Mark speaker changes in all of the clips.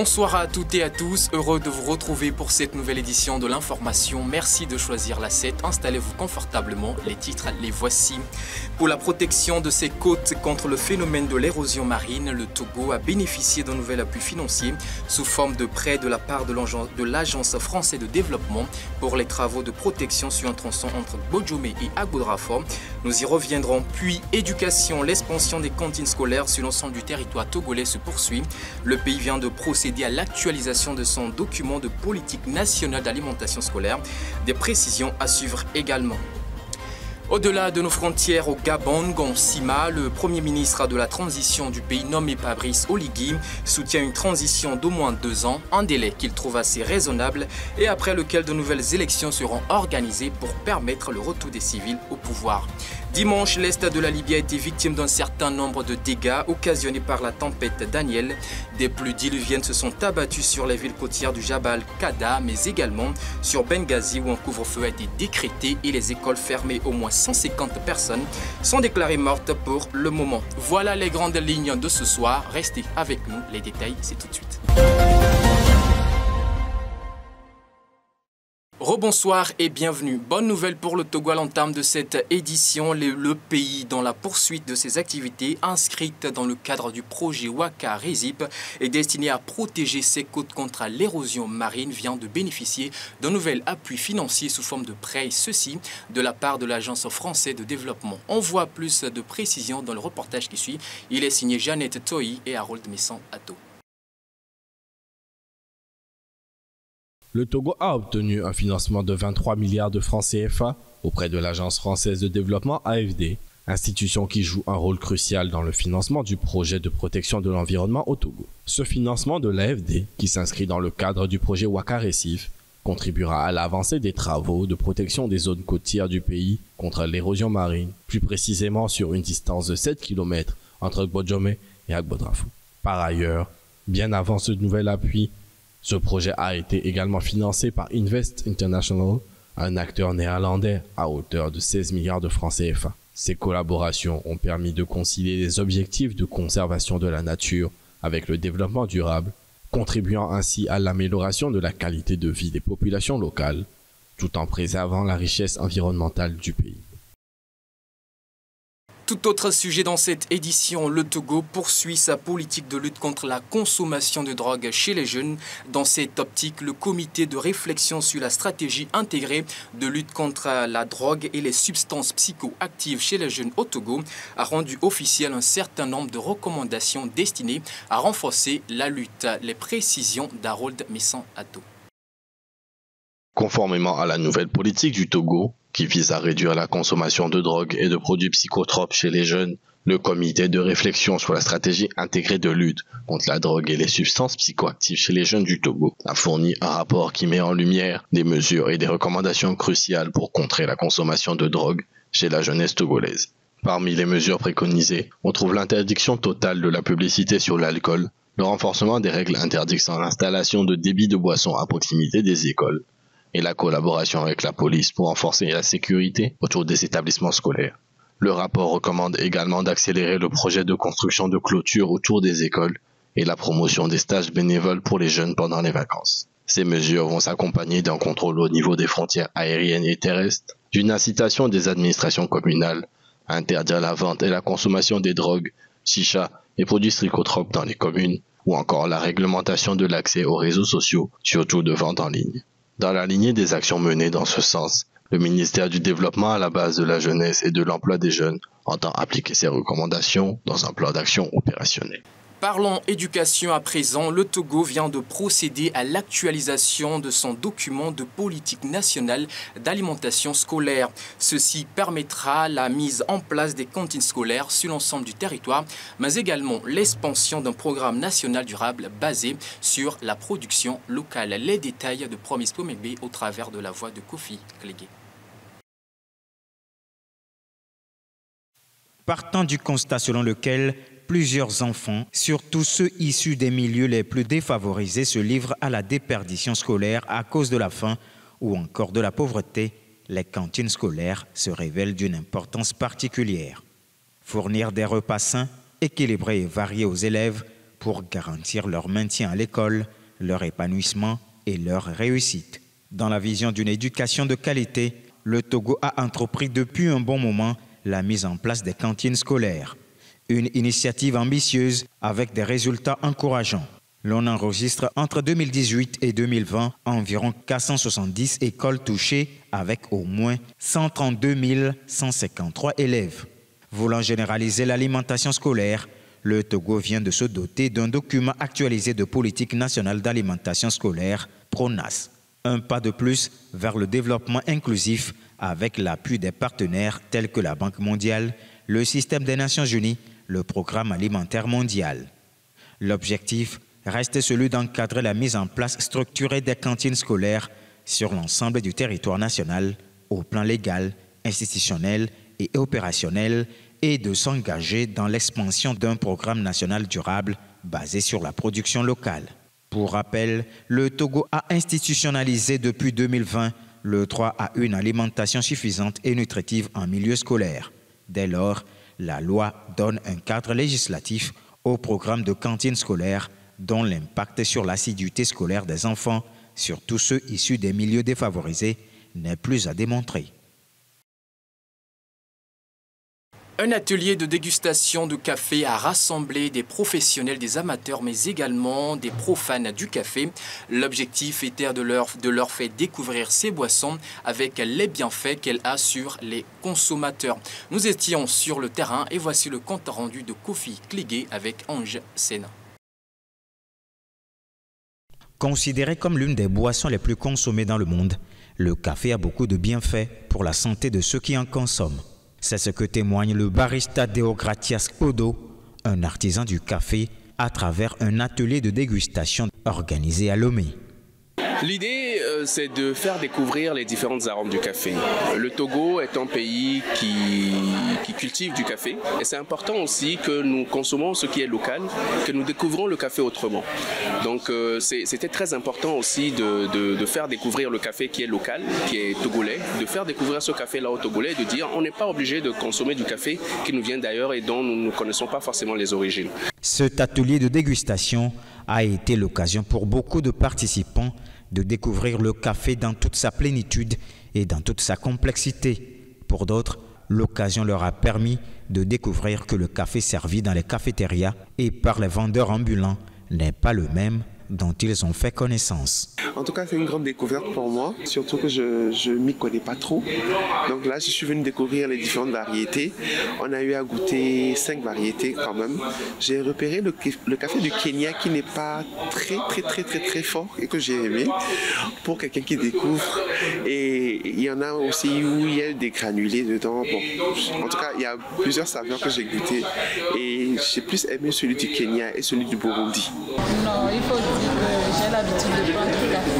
Speaker 1: Bonsoir à toutes et à tous, heureux de vous retrouver pour cette nouvelle édition de l'information. Merci de choisir la 7, installez-vous confortablement, les titres les voici. Pour la protection de ses côtes contre le phénomène de l'érosion marine, le Togo a bénéficié d'un nouvel appui financier sous forme de prêt de la part de l'Agence française de développement pour les travaux de protection sur un tronçon entre Bodjomé et Agbodrafo. Nous y reviendrons. Puis éducation, l'expansion des cantines scolaires sur l'ensemble du territoire togolais se poursuit. Le pays vient de procéder à l'actualisation de son document de politique nationale d'alimentation scolaire. Des précisions à suivre également. Au-delà de nos frontières au Gabon, Gonsima, le Premier ministre de la transition du pays nommé Pabrice Oligui, soutient une transition d'au moins 2 ans, un délai qu'il trouve assez raisonnable et après lequel de nouvelles élections seront organisées pour permettre le retour des civils au pouvoir. Dimanche, l'Est de la Libye a été victime d'un certain nombre de dégâts occasionnés par la tempête Daniel. Des pluies diluviennes se sont abattues sur les villes côtières du Jabal Kada, mais également sur Benghazi où un couvre-feu a été décrété et les écoles fermées. Au moins 150 personnes sont déclarées mortes pour le moment. Voilà les grandes lignes de ce soir. Restez avec nous, les détails, c'est tout de suite. Rebonsoir et bienvenue. Bonne nouvelle pour le Togo à l'entame de cette édition. Le pays, dans la poursuite de ses activités inscrites dans le cadre du projet Waka Rézip, est destiné à protéger ses côtes contre l'érosion marine, vient de bénéficier d'un nouvel appui financier sous forme de prêt, et ceci de la part de l'Agence française de développement. On voit plus de précisions dans le reportage qui suit. Il est signé Jeannette Toyi et Harold Messan-Atto.
Speaker 2: Le Togo a obtenu un financement de 23 milliards de francs CFA auprès de l'Agence française de développement AFD, institution qui joue un rôle crucial dans le financement du projet de protection de l'environnement au Togo. Ce financement de l'AFD, qui s'inscrit dans le cadre du projet Waka Récif, contribuera à l'avancée des travaux de protection des zones côtières du pays contre l'érosion marine, plus précisément sur une distance de 7 km entre Bodjomé et Agbodrafo. Par ailleurs, bien avant ce nouvel appui, ce projet a été également financé par Invest International, un acteur néerlandais à hauteur de 16 milliards de francs CFA. Ces collaborations ont permis de concilier les objectifs de conservation de la nature avec le développement durable, contribuant ainsi à l'amélioration de la qualité de vie des populations locales, tout en préservant la richesse environnementale du pays.
Speaker 1: Tout autre sujet dans cette édition, le Togo poursuit sa politique de lutte contre la consommation de drogue chez les jeunes. Dans cette optique, le comité de réflexion sur la stratégie intégrée de lutte contre la drogue et les substances psychoactives chez les jeunes au Togo a rendu officiel un certain nombre de recommandations destinées à renforcer la lutte. Les précisions d'Harold Messan-Atto.
Speaker 3: Conformément à la nouvelle politique du Togo, qui vise à réduire la consommation de drogue et de produits psychotropes chez les jeunes, le comité de réflexion sur la stratégie intégrée de lutte contre la drogue et les substances psychoactives chez les jeunes du Togo a fourni un rapport qui met en lumière des mesures et des recommandations cruciales pour contrer la consommation de drogue chez la jeunesse togolaise. Parmi les mesures préconisées, on trouve l'interdiction totale de la publicité sur l'alcool, le renforcement des règles interdisant l'installation de débits de boissons à proximité des écoles, et la collaboration avec la police pour renforcer la sécurité autour des établissements scolaires. Le rapport recommande également d'accélérer le projet de construction de clôtures autour des écoles et la promotion des stages bénévoles pour les jeunes pendant les vacances. Ces mesures vont s'accompagner d'un contrôle au niveau des frontières aériennes et terrestres, d'une incitation des administrations communales à interdire la vente et la consommation des drogues, chicha et produits psychotropes dans les communes, ou encore la réglementation de l'accès aux réseaux sociaux, surtout de vente en ligne. Dans la lignée des actions menées dans ce sens, le ministère du Développement à la base de la jeunesse et de l'emploi des jeunes entend appliquer ces recommandations dans un plan d'action opérationnel.
Speaker 1: Parlons éducation à présent. Le Togo vient de procéder à l'actualisation de son document de politique nationale d'alimentation scolaire. Ceci permettra la mise en place des cantines scolaires sur l'ensemble du territoire, mais également l'expansion d'un programme national durable basé sur la production locale. Les détails de Promise Pomegbe au travers de la voix de Kofi Klégué.
Speaker 4: Partant du constat selon lequel plusieurs enfants, surtout ceux issus des milieux les plus défavorisés, se livrent à la déperdition scolaire à cause de la faim ou encore de la pauvreté, les cantines scolaires se révèlent d'une importance particulière. Fournir des repas sains, équilibrés et variés aux élèves pour garantir leur maintien à l'école, leur épanouissement et leur réussite. Dans la vision d'une éducation de qualité, le Togo a entrepris depuis un bon moment la mise en place des cantines scolaires. Une initiative ambitieuse avec des résultats encourageants. L'on enregistre entre 2018 et 2020 environ 470 écoles touchées avec au moins 132 153 élèves. Voulant généraliser l'alimentation scolaire, le Togo vient de se doter d'un document actualisé de politique nationale d'alimentation scolaire, PRONAS. Un pas de plus vers le développement inclusif avec l'appui des partenaires tels que la Banque mondiale, le système des Nations unies, le Programme alimentaire mondial. L'objectif reste celui d'encadrer la mise en place structurée des cantines scolaires sur l'ensemble du territoire national, au plan légal, institutionnel et opérationnel, et de s'engager dans l'expansion d'un programme national durable basé sur la production locale. Pour rappel, le Togo a institutionnalisé depuis 2020 le droit à une alimentation suffisante et nutritive en milieu scolaire. Dès lors, la loi donne un cadre législatif au programme de cantine scolaire dont l'impact sur l'assiduité scolaire des enfants, surtout ceux issus des milieux défavorisés, n'est plus à démontrer.
Speaker 1: Un atelier de dégustation de café a rassemblé des professionnels, des amateurs, mais également des profanes du café. L'objectif était de leur faire découvrir ces boissons avec les bienfaits qu'elle a sur les consommateurs. Nous étions sur le terrain et voici le compte rendu de Kofi Kligué avec Ange Sena.
Speaker 4: Considéré comme l'une des boissons les plus consommées dans le monde, le café a beaucoup de bienfaits pour la santé de ceux qui en consomment. C'est ce que témoigne le barista Deogratias Odo, un artisan du café, à travers un atelier de dégustation organisé à Lomé.
Speaker 5: L'idée, c'est de faire découvrir les différentes arômes du café. Le Togo est un pays qui cultive du café et c'est important aussi que nous consommons ce qui est local, que nous découvrons le café autrement. Donc c'était très important aussi de faire découvrir le café qui est local, qui est togolais, de faire découvrir ce café-là au Togolais et de dire on n'est pas obligé de consommer du café qui nous vient d'ailleurs et dont nous ne connaissons pas forcément les origines.
Speaker 4: Cet atelier de dégustation a été l'occasion pour beaucoup de participants de découvrir le café dans toute sa plénitude et dans toute sa complexité. Pour d'autres, l'occasion leur a permis de découvrir que le café servi dans les cafétérias et par les vendeurs ambulants n'est pas le même dont ils ont fait connaissance.
Speaker 6: En tout cas, c'est une grande découverte pour moi, surtout que je ne m'y connais pas trop. Donc là, je suis venu découvrir les différentes variétés. On a eu à goûter 5 variétés quand même. J'ai repéré le café du Kenya qui n'est pas très fort et que j'ai aimé pour quelqu'un qui découvre. Et il y en a aussi où il y a des granulés dedans. Bon, en tout cas, il y a plusieurs saveurs que j'ai goûtées et j'ai plus aimé celui du Kenya et celui du Burundi.
Speaker 7: Non, il faut dire que j'ai l'habitude de prendre du café,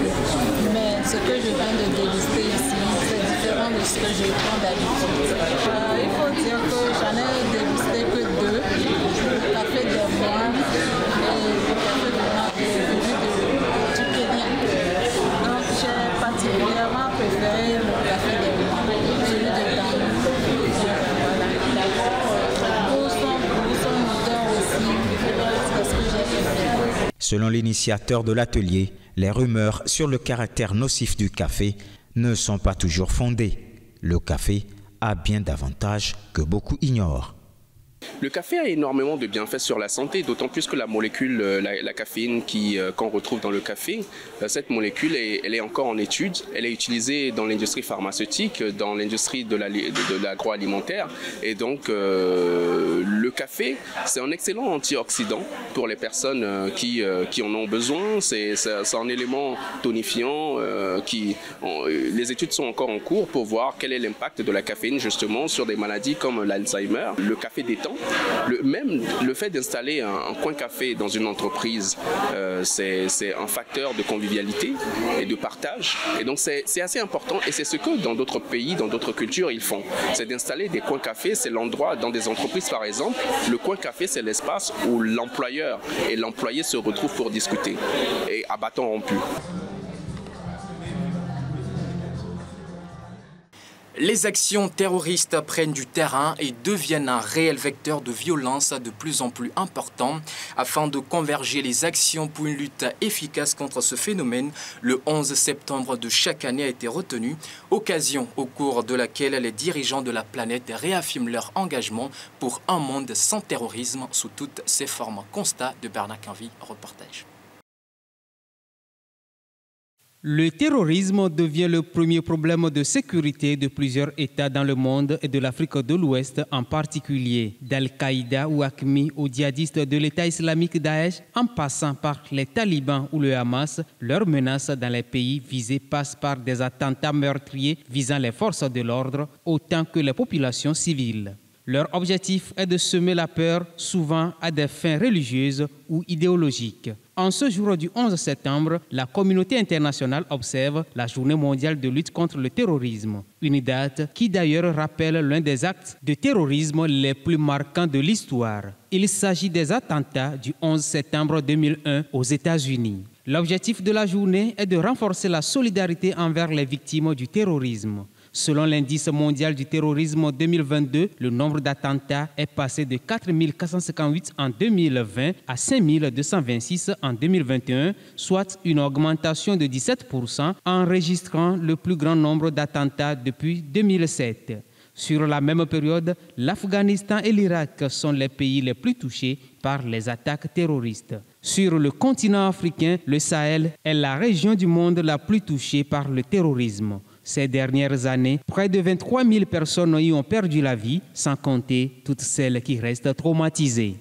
Speaker 7: mais ce que je viens de déguster ici, c'est différent de ce que je prends d'habitude. Il faut dire que j'en ai dégusté que 2, le café de Moine et le café de Moine du Kenya. Donc j'ai particulièrement préféré le café de Moine, celui de Tanou. Pour son odeur aussi, c'est ce que j'ai préféré.
Speaker 4: Selon l'initiateur de l'atelier, les rumeurs sur le caractère nocif du café ne sont pas toujours fondées. Le café a bien davantage que beaucoup ignorent.
Speaker 5: Le café a énormément de bienfaits sur la santé, d'autant plus que la molécule, la caféine qu'on retrouve dans le café, cette molécule, elle est encore en étude. Elle est utilisée dans l'industrie pharmaceutique, dans l'industrie de l'agroalimentaire. Et donc, le café, c'est un excellent antioxydant pour les personnes qui en ont besoin. C'est un élément tonifiant. Les études sont encore en cours pour voir quel est l'impact de la caféine justement sur des maladies comme l'Alzheimer. Le café détend. Même le fait d'installer un coin café dans une entreprise, c'est un facteur de convivialité et de partage. Et donc c'est assez important et c'est ce que dans d'autres pays, dans d'autres cultures, ils font. C'est d'installer des coins café, c'est l'endroit, dans des entreprises par exemple, le coin café c'est l'espace où l'employeur et l'employé se retrouvent pour discuter et à bâton rompu.
Speaker 1: Les actions terroristes prennent du terrain et deviennent un réel vecteur de violence de plus en plus important. Afin de converger les actions pour une lutte efficace contre ce phénomène, le 11 septembre de chaque année a été retenu, occasion au cours de laquelle les dirigeants de la planète réaffirment leur engagement pour un monde sans terrorisme sous toutes ses formes. Constat de Bernard Canvi, reportage.
Speaker 8: Le terrorisme devient le premier problème de sécurité de plusieurs États dans le monde et de l'Afrique de l'Ouest en particulier. D'Al-Qaïda ou AQMI aux djihadistes de l'État islamique Daesh, en passant par les talibans ou le Hamas, leurs menaces dans les pays visés passent par des attentats meurtriers visant les forces de l'ordre autant que les populations civiles. Leur objectif est de semer la peur, souvent à des fins religieuses ou idéologiques. En ce jour du 11 septembre, la communauté internationale observe la Journée mondiale de lutte contre le terrorisme, une date qui d'ailleurs rappelle l'un des actes de terrorisme les plus marquants de l'histoire. Il s'agit des attentats du 11 septembre 2001 aux États-Unis. L'objectif de la journée est de renforcer la solidarité envers les victimes du terrorisme. Selon l'indice mondial du terrorisme 2022, le nombre d'attentats est passé de 4 458 en 2020 à 5 226 en 2021, soit une augmentation de 17%, enregistrant le plus grand nombre d'attentats depuis 2007. Sur la même période, l'Afghanistan et l'Irak sont les pays les plus touchés par les attaques terroristes. Sur le continent africain, le Sahel est la région du monde la plus touchée par le terrorisme. Ces dernières années, près de 23 000 personnes y ont perdu la vie, sans compter toutes celles qui restent traumatisées.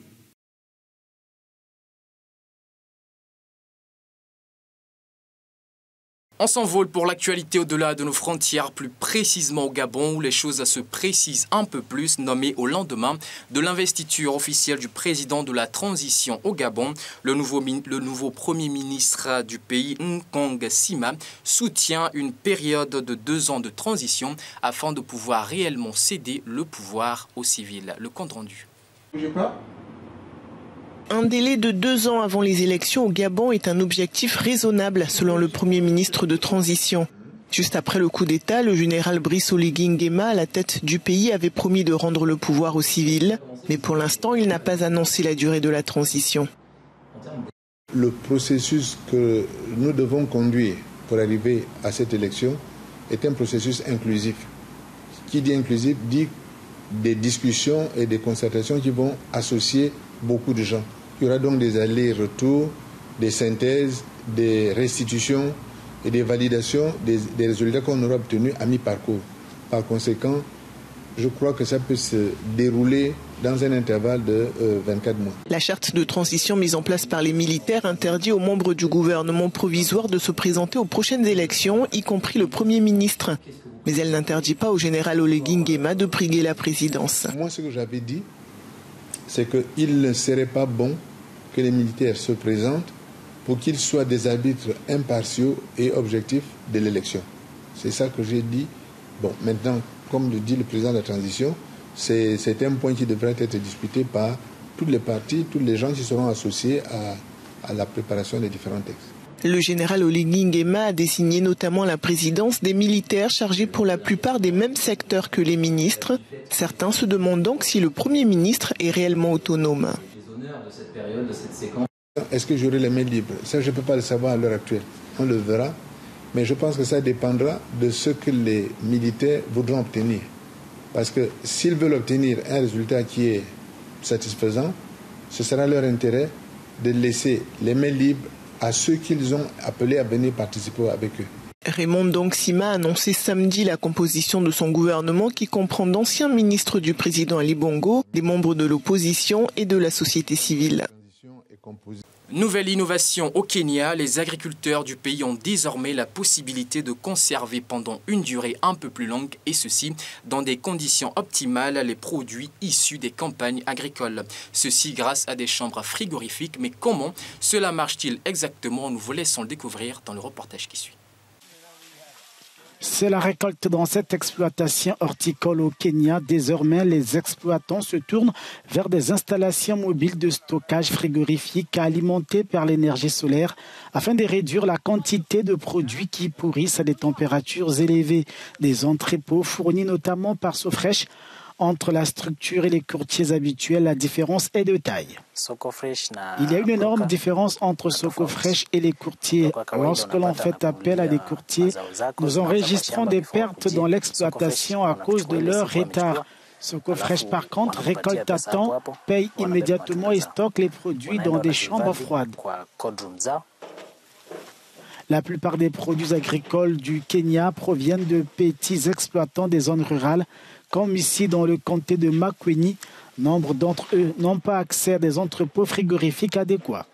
Speaker 1: On s'envole pour l'actualité au-delà de nos frontières, plus précisément au Gabon, où les choses se précisent un peu plus, nommé au lendemain de l'investiture officielle du président de la transition au Gabon. Le nouveau premier ministre du pays, Nkong Sima, soutient une période de 2 ans de transition afin de pouvoir réellement céder le pouvoir aux civils. Le compte rendu.
Speaker 9: Un délai de 2 ans avant les élections au Gabon est un objectif raisonnable, selon le Premier ministre de transition. Juste après le coup d'État, le général Brice Oligui Nguema, à la tête du pays, avait promis de rendre le pouvoir aux civils. Mais pour l'instant, il n'a pas annoncé la durée de la transition.
Speaker 10: Le processus que nous devons conduire pour arriver à cette élection est un processus inclusif. Qui dit inclusif dit des discussions et des concertations qui vont associer beaucoup de gens. Il y aura donc des allers-retours, des synthèses, des restitutions et des validations des résultats qu'on aura obtenus à mi-parcours. Par conséquent, je crois que ça peut se dérouler dans un intervalle de 24 mois.
Speaker 9: La charte de transition mise en place par les militaires interdit aux membres du gouvernement provisoire de se présenter aux prochaines élections, y compris le Premier ministre. Mais elle n'interdit pas au général Oligui Nguema de briguer la présidence.
Speaker 10: Moi, ce que j'avais dit, c'est qu'il ne serait pas bon que les militaires se présentent pour qu'ils soient des arbitres impartiaux et objectifs de l'élection. C'est ça que j'ai dit. Bon, maintenant, comme le dit le président de la transition, c'est un point qui devrait être discuté par toutes les parties, tous les gens qui seront associés à la préparation des différents textes.
Speaker 9: Le général Oligui Nguema a désigné notamment la présidence des militaires chargés pour la plupart des mêmes secteurs que les ministres. Certains se demandent donc si le Premier ministre est réellement autonome.
Speaker 10: Est-ce que j'aurai les mains libres? Ça, je ne peux pas le savoir à l'heure actuelle. On le verra. Mais je pense que ça dépendra de ce que les militaires voudront obtenir. Parce que s'ils veulent obtenir un résultat qui est satisfaisant, ce sera leur intérêt de laisser les mains libres à ceux qu'ils ont appelés à venir participer avec eux.
Speaker 9: Raymond Ndong Sima a annoncé samedi la composition de son gouvernement qui comprend d'anciens ministres du président Ali Bongo, des membres de l'opposition et de la société civile.
Speaker 1: Nouvelle innovation au Kenya, les agriculteurs du pays ont désormais la possibilité de conserver pendant une durée un peu plus longue, et ceci dans des conditions optimales, les produits issus des campagnes agricoles. Ceci grâce à des chambres frigorifiques. Mais comment cela marche-t-il exactement? Nous vous laissons le découvrir dans le reportage qui suit.
Speaker 11: C'est la récolte dans cette exploitation horticole au Kenya. Désormais, les exploitants se tournent vers des installations mobiles de stockage frigorifique alimentées par l'énergie solaire afin de réduire la quantité de produits qui pourrissent à des températures élevées. Des entrepôts fournis notamment par Sofresh. Entre la structure et les courtiers habituels, la différence est de taille. Il y a une énorme différence entre Socofresh et les courtiers. Lorsque l'on fait appel à des courtiers, nous enregistrons des pertes dans l'exploitation à cause de leur retard. Socofresh, par contre, récolte à temps, paye immédiatement et stocke les produits dans des chambres froides. La plupart des produits agricoles du Kenya proviennent de petits exploitants des zones rurales, comme ici dans le comté de Makueni. Nombre d'entre eux n'ont pas accès à des entrepôts frigorifiques adéquats.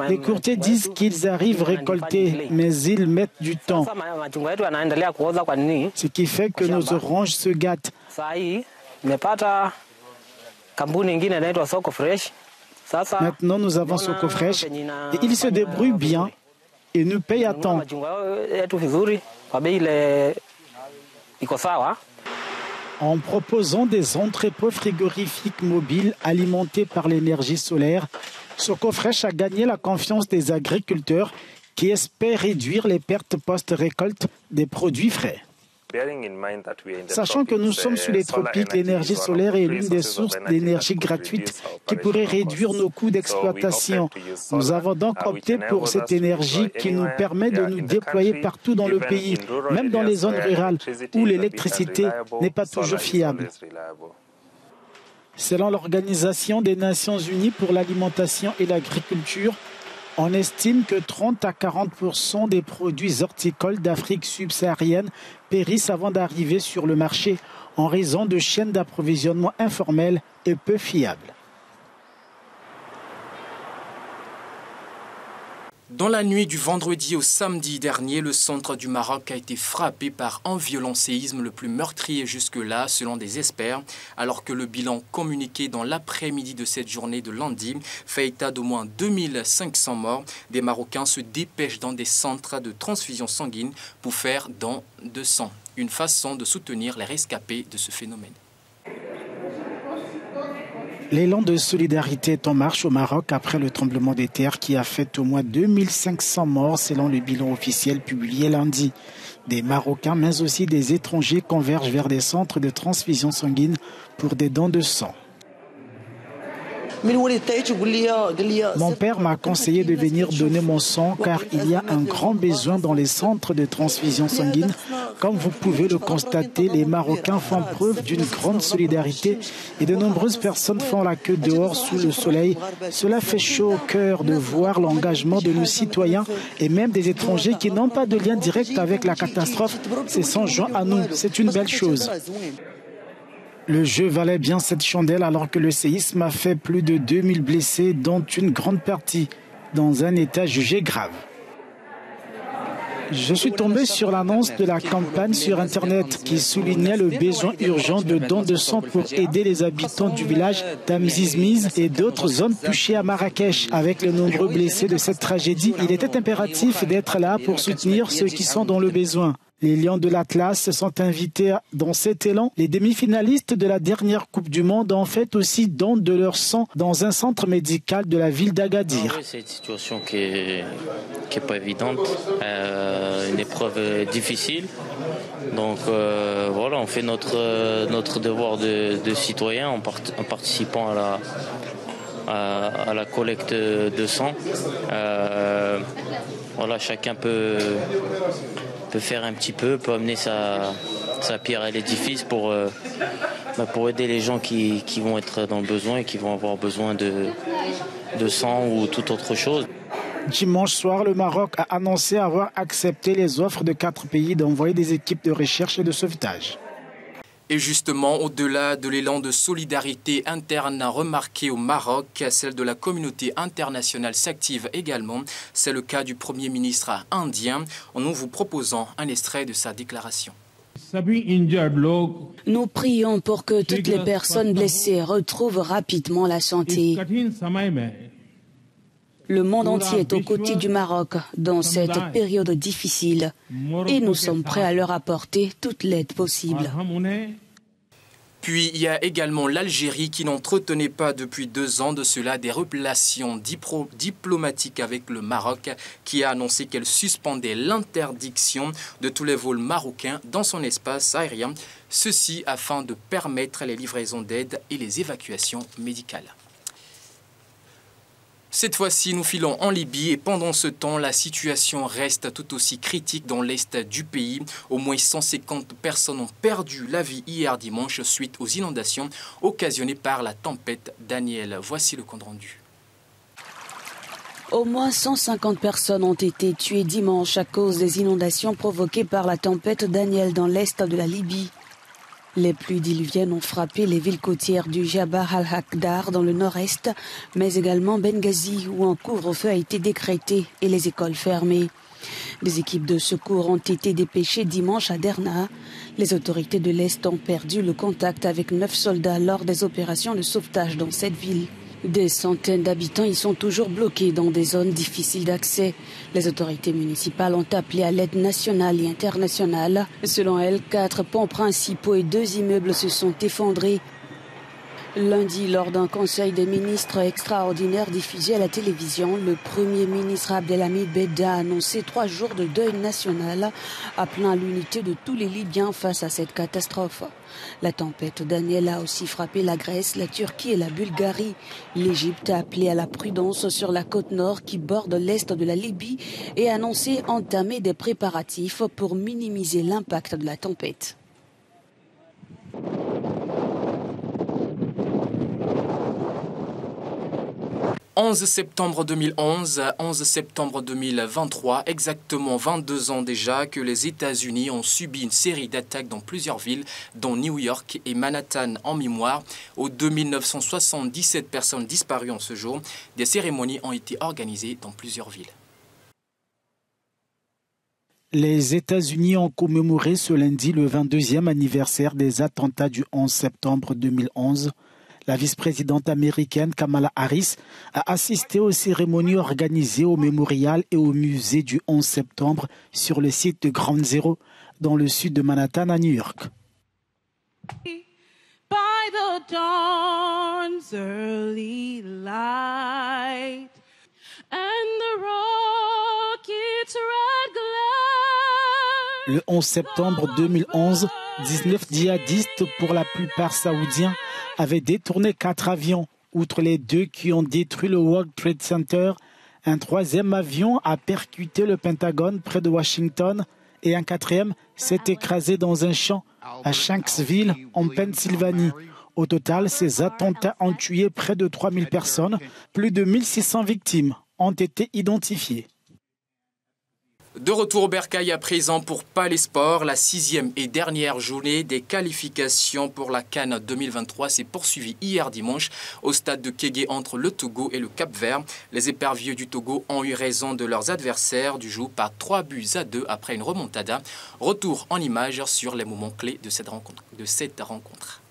Speaker 11: Les courtiers disent qu'ils arrivent récolter, mais ils mettent du temps. Ce qui fait que nos oranges se gâtent. Maintenant, nous avons Socofresh et ils se débrouillent bien et nous payent à temps. En proposant des entrepôts frigorifiques mobiles alimentés par l'énergie solaire, Socofresh a gagné la confiance des agriculteurs qui espèrent réduire les pertes post-récolte des produits frais. Sachant que nous sommes sous les tropiques, l'énergie solaire est l'une des sources d'énergie gratuite qui pourrait réduire nos coûts d'exploitation. Nous avons donc opté pour cette énergie qui nous permet de nous déployer partout dans le pays, même dans les zones rurales où l'électricité n'est pas toujours fiable. Selon l'Organisation des Nations Unies pour l'alimentation et l'agriculture, on estime que 30 à 40% des produits horticoles d'Afrique subsaharienne périssent avant d'arriver sur le marché en raison de chaînes d'approvisionnement informelles et peu fiables.
Speaker 1: Dans la nuit du vendredi au samedi dernier, le centre du Maroc a été frappé par un violent séisme, le plus meurtrier jusque-là, selon des experts, alors que le bilan communiqué dans l'après-midi de cette journée de lundi fait état d'au moins 2500 morts. Des Marocains se dépêchent dans des centres de transfusion sanguine pour faire don de sang, une façon de soutenir les rescapés de ce phénomène.
Speaker 11: L'élan de solidarité est en marche au Maroc après le tremblement de terre qui a fait au moins 2500 morts selon le bilan officiel publié lundi. Des Marocains mais aussi des étrangers convergent vers des centres de transfusion sanguine pour des dons de sang. Mon père m'a conseillé de venir donner mon sang car il y a un grand besoin dans les centres de transfusion sanguine. Comme vous pouvez le constater, les Marocains font preuve d'une grande solidarité et de nombreuses personnes font la queue dehors sous le soleil. Cela fait chaud au cœur de voir l'engagement de nos citoyens et même des étrangers qui n'ont pas de lien direct avec la catastrophe. C'est sans joint à nous, c'est une belle chose. Le jeu valait bien cette chandelle alors que le séisme a fait plus de 2000 blessés, dont une grande partie dans un état jugé grave. Je suis tombé sur l'annonce de la campagne sur Internet qui soulignait le besoin urgent de dons de sang pour aider les habitants du village d'Amzizmiz et d'autres zones touchées à Marrakech. Avec les nombreux blessés de cette tragédie, il était impératif d'être là pour soutenir ceux qui sont dans le besoin. Les Lions de l'Atlas sont invités dans cet élan. Les demi-finalistes de la dernière Coupe du Monde ont fait aussi don de leur sang dans un centre médical de la ville d'Agadir.
Speaker 12: Oui, c'est une situation qui est pas évidente, une épreuve difficile. Donc voilà, on fait notre devoir de citoyen en participant à la collecte de sang. Voilà, chacun peut faire un petit peu, peut amener sa pierre à l'édifice pour aider les gens qui vont être dans le besoin et qui vont avoir besoin de sang ou toute autre chose.
Speaker 11: Dimanche soir, le Maroc a annoncé avoir accepté les offres de 4 pays d'envoyer des équipes de recherche et de sauvetage.
Speaker 1: Et justement, au-delà de l'élan de solidarité interne remarqué au Maroc, celle de la communauté internationale s'active également. C'est le cas du Premier ministre indien. Nous vous proposons un extrait de sa déclaration.
Speaker 13: Nous prions pour que toutes les personnes blessées retrouvent rapidement la santé. Le monde entier est aux côtés du Maroc dans cette période difficile et nous sommes prêts à leur apporter toute l'aide possible.
Speaker 1: Puis il y a également l'Algérie qui n'entretenait pas depuis 2 ans de cela des relations diplomatiques avec le Maroc, qui a annoncé qu'elle suspendait l'interdiction de tous les vols marocains dans son espace aérien, ceci afin de permettre les livraisons d'aide et les évacuations médicales. Cette fois-ci, nous filons en Libye et pendant ce temps, la situation reste tout aussi critique dans l'est du pays. Au moins 150 personnes ont perdu la vie hier dimanche suite aux inondations occasionnées par la tempête Daniel. Voici le compte rendu.
Speaker 13: Au moins 150 personnes ont été tuées dimanche à cause des inondations provoquées par la tempête Daniel dans l'est de la Libye. Les pluies diluviennes ont frappé les villes côtières du Jabal al-Akdar dans le nord-est, mais également Benghazi où un couvre-feu a été décrété et les écoles fermées. Des équipes de secours ont été dépêchées dimanche à Derna. Les autorités de l'Est ont perdu le contact avec 9 soldats lors des opérations de sauvetage dans cette ville. Des centaines d'habitants y sont toujours bloqués dans des zones difficiles d'accès. Les autorités municipales ont appelé à l'aide nationale et internationale. Selon elles, 4 ponts principaux et 2 immeubles se sont effondrés. Lundi, lors d'un conseil des ministres extraordinaire diffusé à la télévision, le Premier ministre Abdelhamid Bedda a annoncé 3 jours de deuil national, appelant à l'unité de tous les Libyens face à cette catastrophe. La tempête Daniel a aussi frappé la Grèce, la Turquie et la Bulgarie. L'Égypte a appelé à la prudence sur la côte nord qui borde l'est de la Libye et a annoncé entamer des préparatifs pour minimiser l'impact de la tempête.
Speaker 1: 11 septembre 2011, 11 septembre 2023, exactement 22 ans déjà que les États-Unis ont subi une série d'attaques dans plusieurs villes, dont New York et Manhattan en mémoire. Aux 2977 personnes disparues en ce jour, des cérémonies ont été organisées dans plusieurs villes.
Speaker 11: Les États-Unis ont commémoré ce lundi le 22e anniversaire des attentats du 11 septembre 2011. La vice-présidente américaine Kamala Harris a assisté aux cérémonies organisées au mémorial et au musée du 11 septembre sur le site de Ground Zero dans le sud de Manhattan à New York.
Speaker 14: By the dawn's early light and the rocket's red glare.
Speaker 11: Le 11 septembre 2011, 19 djihadistes, pour la plupart saoudiens, avaient détourné 4 avions. Outre les 2 qui ont détruit le World Trade Center, un 3e avion a percuté le Pentagone près de Washington et un 4e s'est écrasé dans un champ à Shanksville, en Pennsylvanie. Au total, ces attentats ont tué près de 3000 personnes. Plus de 1600 victimes ont été identifiées.
Speaker 1: De retour au bercail à présent pour Palais Sport, la 6e et dernière journée des qualifications pour la CAN 2023 s'est poursuivie hier dimanche au stade de Kégué entre le Togo et le Cap-Vert. Les éperviers du Togo ont eu raison de leurs adversaires du jour par 3-2 après une remontada. Retour en images sur les moments clés de cette rencontre.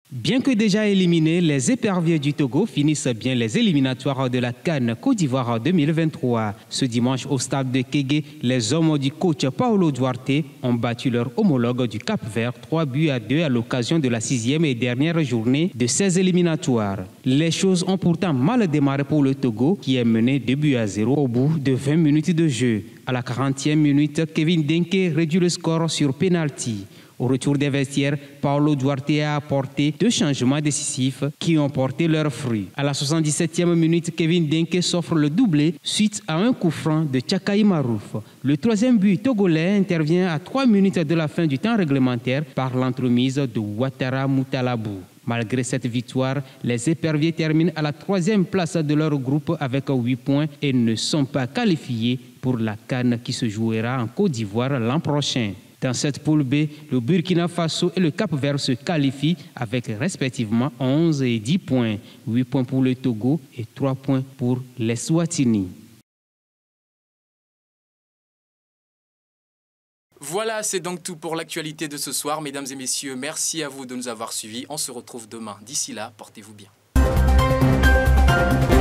Speaker 8: Bien que déjà éliminés, les éperviers du Togo finissent bien les éliminatoires de la CAN Côte d'Ivoire 2023. Ce dimanche, au stade de Kégué, les hommes du coach Paulo Duarte ont battu leur homologue du Cap-Vert 3-2 à l'occasion de la 6e et dernière journée de ces éliminatoires. Les choses ont pourtant mal démarré pour le Togo, qui est mené 2-0 au bout de 20 minutes de jeu. À la 40e minute, Kevin Denke réduit le score sur penalty. Au retour des vestiaires, Paulo Duarte a apporté 2 changements décisifs qui ont porté leurs fruits. À la 77e minute, Kevin Denke s'offre le doublé suite à un coup franc de Tchakaï Marouf. Le 3e but togolais intervient à 3 minutes de la fin du temps réglementaire par l'entremise de Ouattara Moutalabou. Malgré cette victoire, les éperviers terminent à la 3e place de leur groupe avec 8 points et ne sont pas qualifiés pour la CAN qui se jouera en Côte d'Ivoire l'an prochain. Dans cette poule B, le Burkina Faso et le Cap-Vert se qualifient avec respectivement 11 et 10 points. 8 points pour le Togo et 3 points pour les Swatini.
Speaker 1: Voilà, c'est donc tout pour l'actualité de ce soir. Mesdames et messieurs, merci à vous de nous avoir suivis. On se retrouve demain. D'ici là, portez-vous bien.
Speaker 15: Afrique.